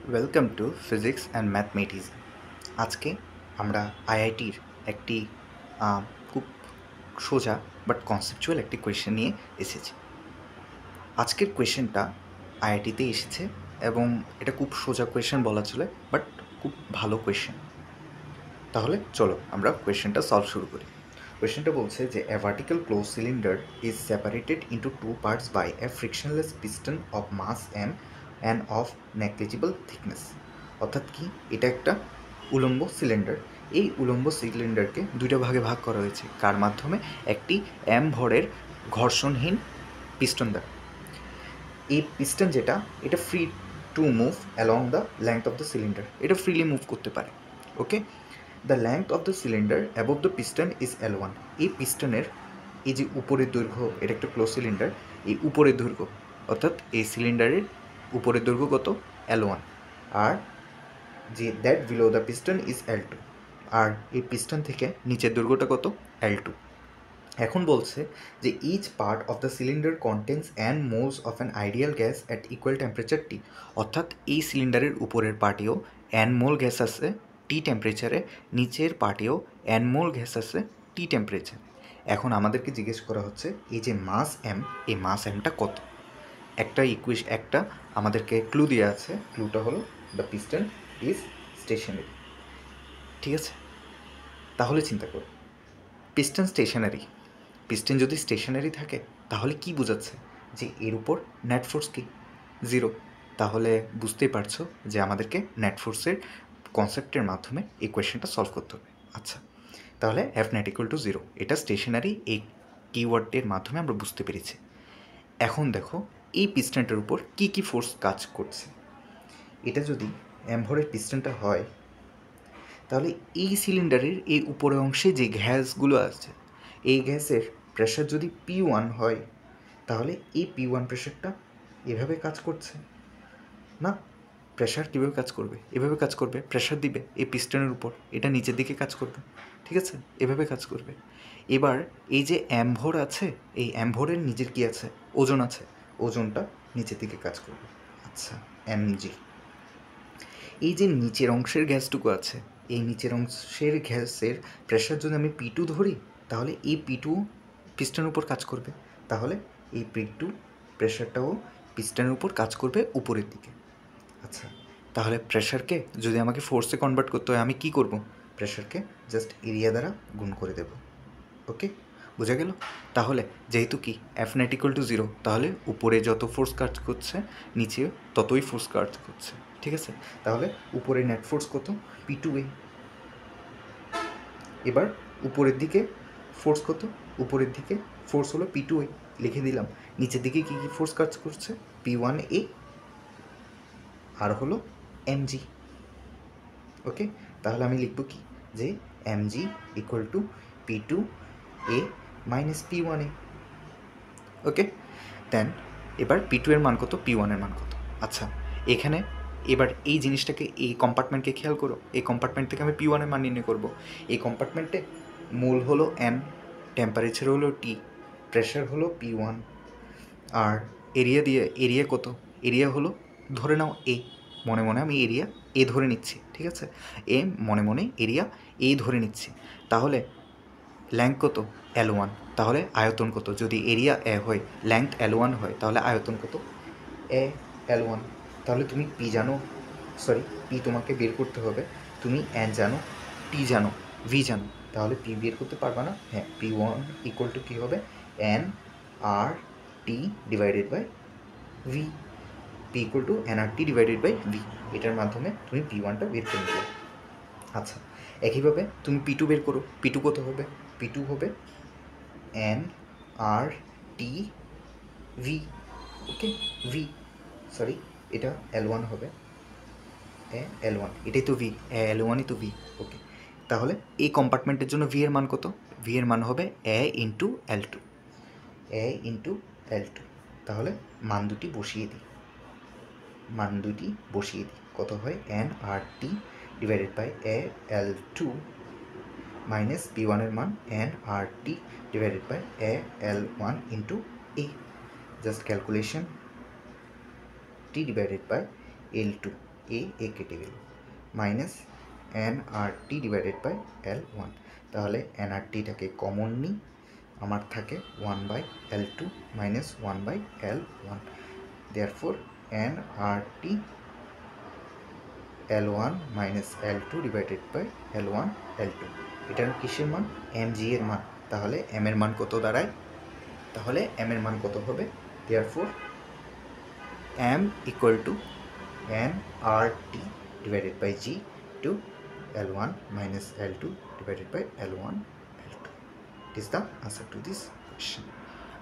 Welcome to physics and mathematics. আজকে আমরা আইআইটির একটি খুব সোজা বাট কনসেপচুয়াল একটি কোয়েশ্চেন নিয়ে এসেছি। আজকের কোয়েশ্চেনটা আইআইটিতে এসেছে এবং এটা খুব সোজা কোয়েশ্চেন বলা চলে, বাট খুব ভালো কোয়েশ্চেন। তাহলে চলো আমরা কোয়েশ্চেনটা সলভ শুরু করি। কোয়েশ্চেনটা বলছে যে a vertical close cylinder is separated into two parts by a frictionless piston of mass M and of negligible thickness. অর্থাৎ কি, এটা একটা উলম্ব সিলিন্ডার। এই উলম্ব সিলিন্ডারকে দুইটা ভাগে ভাগ করা হয়েছে, কার মাধ্যমে? একটি এম ভরের ঘর্ষণহীন পিস্টন দ্বারা। এই পিস্টন যেটা, এটা free to move along the length of the cylinder, এটা ফ্রিলি মুভ করতে পারে। Okay, the length of the cylinder above the piston is L1। এই পিস্টনের এই যে উপরের দৈর্ঘ্য, এটা একটা ক্লোজ সিলিন্ডার, এই উপরের দৈর্ঘ্য অর্থাৎ এই সিলিন্ডারের উপরের দৈর্ঘ্য কত? L1। আর যে that below the piston is L2। আর এই পিস্টন থেকে নিচের দৈর্ঘ্যটা কত? L2। এখন বলছে যে each part of the cylinder contains an moles of an ideal gas at equal temperature T. অর্থাৎ এই সিলিন্ডারের উপরের পার্টেও অ্যান মোল গ্যাস আছে টি টেম্পারেচারে, নিচের পার্টেও অ্যান মোল গ্যাস আছে টি টেম্পারেচার। এখন আমাদেরকে জিজ্ঞেস করা হচ্ছে এই যে মাস এম, এই মাস এমটা কত? একটা আমাদেরকে ক্লু দেওয়া আছে, ক্লুটা হলো দ্য পিস্টন ইজ স্টেশনারি। ঠিক আছে, তাহলে চিন্তা করো, পিস্টন স্টেশনারি, পিস্টন যদি স্টেশনারি থাকে তাহলে কি বোঝাচ্ছে? যে এর উপর নেট ফোর্স কি? জিরো। তাহলে বুঝতেই পারছো যে আমাদেরকে নেট ফোর্সের কনসেপ্টের মাধ্যমে এই কোয়েশ্চেনটা সলভ করতে হবে। আচ্ছা, তাহলে F net equal to zero, এটা স্টেশনারি, এই কিওয়ার্ডের মাধ্যমে আমরা বুঝতে পেরেছি। এখন দেখো এই পিস্টনটার উপর কি কি ফোর্স কাজ করছে। এটা যদি এম ভরের পিস্টনটা হয়, তাহলে এই সিলিন্ডারের এই উপরের অংশে যে গ্যাসগুলো আছে, এই গ্যাসের প্রেশার যদি P1 হয়, তাহলে এই P1 প্রেশারটা এভাবে কাজ করছে না? প্রেশার কীভাবে কাজ করবে? এভাবে কাজ করবে, প্রেশার দিবে এই পিস্টনের উপর, এটা নিচের দিকে কাজ করবে। ঠিক আছে, এভাবে কাজ করবে। এবার এই যে অ্যাম্ভর আছে, এই অ্যাম্ভরের নিচের কি আছে? ওজন আছে, ওজনটা নিচের দিকে কাজ করবে। আচ্ছা, এমজি। এই যে নিচের অংশের গ্যাসটুকু আছে, এই নিচের অংশের গ্যাসের প্রেশার যদি আমি P2 ধরি, তাহলে এই P2 পিস্টনের উপর কাজ করবে। তাহলে এই P2 প্রেশারটাও পিস্টনের উপর কাজ করবে উপরের দিকে। আচ্ছা, তাহলে প্রেশারকে যদি আমাকে ফোর্সে কনভার্ট করতে হয়, আমি কি করব? প্রেশারকে জাস্ট এরিয়া দ্বারা গুণ করে দেব। ওকে, বোঝা গেল? তাহলে যেহেতু কি F net equal to zero, তাহলে উপরে যত ফোর্স কাজ করছে নিচে ততই ফোর্স কাজ করছে। ঠিক আছে, তাহলে উপরে নেট ফোর্স কত? P2A। এবার উপরের দিকে ফোর্স কত? উপরের দিকে ফোর্স হলো P2A, লিখে দিলাম। নিচের দিকে কী কী ফোর্স কাজ করছে? P1A আর হলো mg। ওকে, তাহলে আমি লিখব কি, যে mg equal to P2A minus P1A। ওকে, দেন এবার P2 এর মান কত, P1 এর মান কত? আচ্ছা, এখানে এবার এই জিনিসটাকে, এই কম্পার্টমেন্টকে খেয়াল করো। এই কম্পার্টমেন্ট থেকে আমি P1 এর মান নির্ণয় করব। এই কম্পার্টমেন্টে মোল হলো m, টেম্পারেচার হলো T, প্রেশার হলো P1, আর এরিয়া কত? এরিয়া হলো, ধরে নাও A, মনে মনে আমি এরিয়া A ধরে নিচ্ছি। ঠিক আছে, মনে মনে এরিয়া A ধরে নিচ্ছি। তাহলে ল্যাংথ কত? L1। তাহলে আয়তন কত? যদি এরিয়া A হয়, ল্যাংথ L1 হয়, তাহলে আয়তন কত? L1। তাহলে তুমি P জানো, সরি P তোমাকে বের করতে হবে। তুমি N জানো, T জানো, V জানো, তাহলে P বের করতে পারবা না? হ্যাঁ, P1 ইকুয়াল টু কী হবে? NRT divided by V। P equal to NRT divided by V, এটার মাধ্যমে তুমি P1টা বের করে নিলে। আচ্ছা, একইভাবে তুমি P2 বের করো। P2 কত হবে? P2 হবে NRT V। ওকে, V, সরি এটা L1 হবে, L1, এটাই তো V, L1ই তো V। ওকে, তাহলে এই কম্পার্টমেন্টের জন্য V এর মান কত? V এর মান হবে A into L2, A into L2। তাহলে মান দুটি বসিয়ে দিই, কত হয়? NRT divided by AL2 minus P1 এর মান NRT divided by AL1 into A। Just calculation, T divided by L2 এ কেটে গেল, minus nRT divided by L1। তাহলে nRTটাকে কমন নিই, আমার থাকে 1/L2 minus 1/L1। Therefore nRT L1 minus L2 divided by L1 L2। এটার কিসের মান? mg এর মান। তাহলে m এর মান কত দাঁড়ায়? তাহলে m এর মান কত হবে? Therefore m equal to nRT divided by G to L1 minus L2 divided by L1 L2. It is the answer to this question.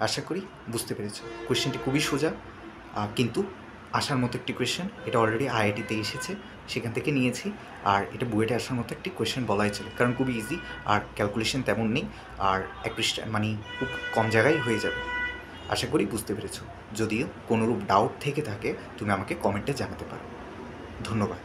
আশা করি বুঝতে পেরেছো। কোয়েশ্চেনটি খুবই সোজা, কিন্তু আসার মতো একটি কোয়েশ্চেন। এটা অলরেডি আইআইটিতে এসেছে, সেখান থেকে নিয়েছি। আর এটা বুয়েটে আসার মতো একটি কোয়েশ্চেন বলাই ছিল, কারণ খুবই ইজি, আর ক্যালকুলেশন তেমন নেই, আর এক পৃষ্ঠা মানে খুব কম জায়গায় হয়ে যাবে। আশা করি বুঝতে পেরেছো। যদিও কোনোরূপ ডাউট থেকে থাকে তুমি আমাকে কমেন্টে জানাতে পারো। ধন্যবাদ।